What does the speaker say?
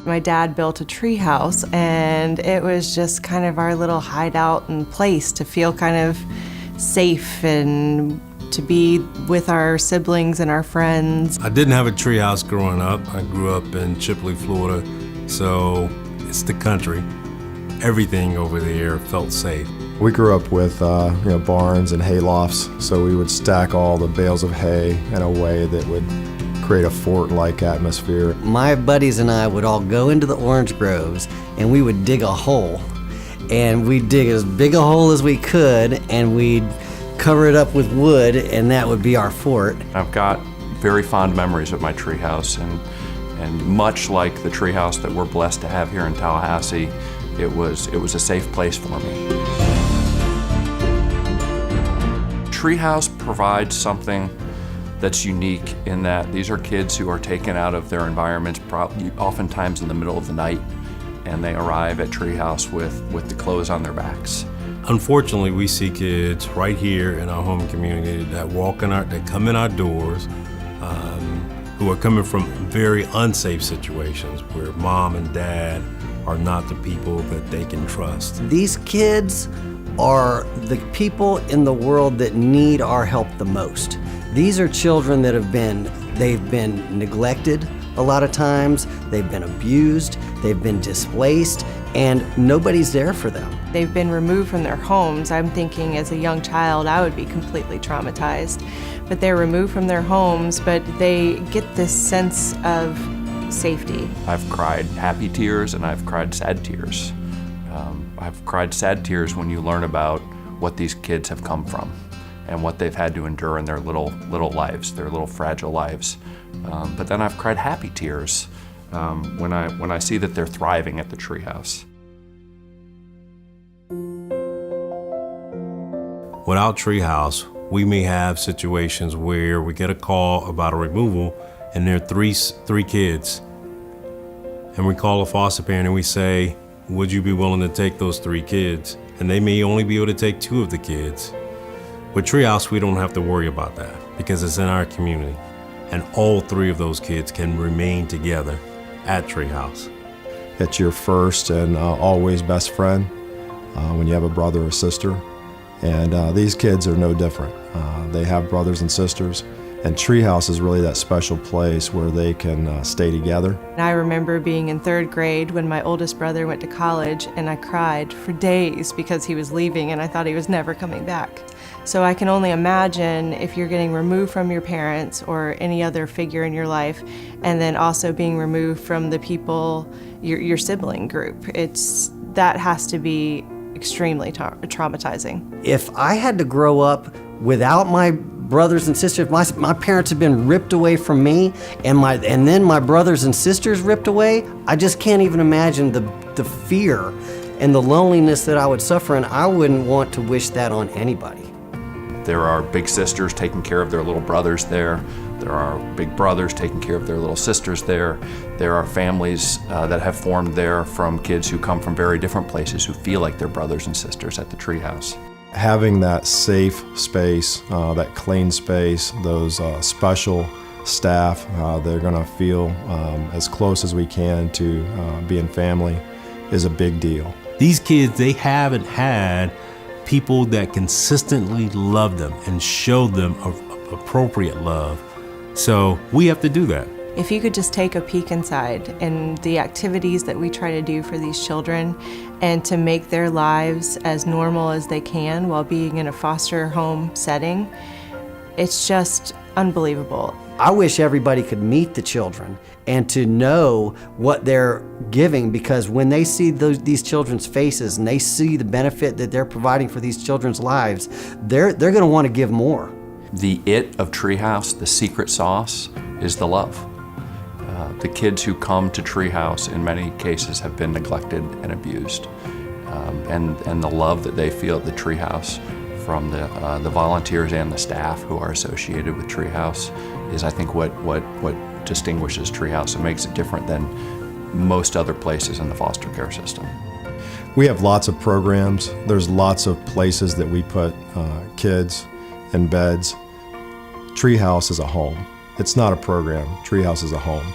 My dad built a treehouse, and it was just kind of our little hideout and place to feel kind of safe and to be with our siblings and our friends. I didn't have a treehouse growing up. I grew up in Chipley, Florida, so it's the country. Everything over there felt safe. We grew up with barns and hay lofts, so we would stack all the bales of hay in a way that would create a fort-like atmosphere. My buddies and I would all go into the orange groves and we would dig a hole. And we'd dig as big a hole as we could and we'd cover it up with wood, and that would be our fort. I've got very fond memories of my treehouse, and much like the treehouse that we're blessed to have here in Tallahassee, it was a safe place for me. Treehouse provides something that's unique in that these are kids who are taken out of their environments, oftentimes in the middle of the night, and they arrive at Treehouse with the clothes on their backs. Unfortunately, we see kids right here in our home community that come in our doors, who are coming from very unsafe situations where mom and dad are not the people that they can trust. These kids are the people in the world that need our help the most. These are children that they've been neglected a lot of times, they've been abused, they've been displaced, and nobody's there for them. They've been removed from their homes. I'm thinking as a young child, I would be completely traumatized. But they're removed from their homes, but they get this sense of safety. I've cried happy tears and I've cried sad tears. I've cried sad tears when you learn about what these kids have come from and what they've had to endure in their little lives, their little fragile lives. But then I've cried happy tears when I see that they're thriving at the Treehouse. Without Treehouse, we may have situations where we get a call about a removal and there are three kids. And we call a foster parent and we say, would you be willing to take those 3 kids? And they may only be able to take 2 of the kids. With Treehouse, we don't have to worry about that because it's in our community. And all 3 of those kids can remain together at Treehouse. It's your first and always best friend when you have a brother or sister. And these kids are no different. They have brothers and sisters. And Treehouse is really that special place where they can stay together. I remember being in 3rd grade when my oldest brother went to college, and I cried for days because he was leaving and I thought he was never coming back. So I can only imagine if you're getting removed from your parents or any other figure in your life, and then also being removed from the people, your sibling group. That has to be extremely traumatizing. If I had to grow up without my brothers and sisters, my parents have been ripped away from me, and then my brothers and sisters ripped away, I just can't even imagine the fear and the loneliness that I would suffer, and I wouldn't want to wish that on anybody. There are big sisters taking care of their little brothers there. There are big brothers taking care of their little sisters there. There are families that have formed there from kids who come from very different places who feel like they're brothers and sisters at the Treehouse. Having that safe space, that clean space, those special staff, they're going to feel as close as we can to being family is a big deal. These kids, they haven't had people that consistently love them and show them appropriate love. So we have to do that. If you could just take a peek inside and the activities that we try to do for these children and to make their lives as normal as they can while being in a foster home setting, it's just unbelievable. I wish everybody could meet the children and to know what they're giving, because when they see these children's faces and they see the benefit that they're providing for these children's lives, they're going to want to give more. The it of Treehouse, the secret sauce, is the love. The kids who come to Treehouse in many cases have been neglected and abused. And the love that they feel at the Treehouse from the volunteers and the staff who are associated with Treehouse is, I think, what distinguishes Treehouse and makes it different than most other places in the foster care system. We have lots of programs. There's lots of places that we put kids and beds. Treehouse is a home. It's not a program. Treehouse is a home.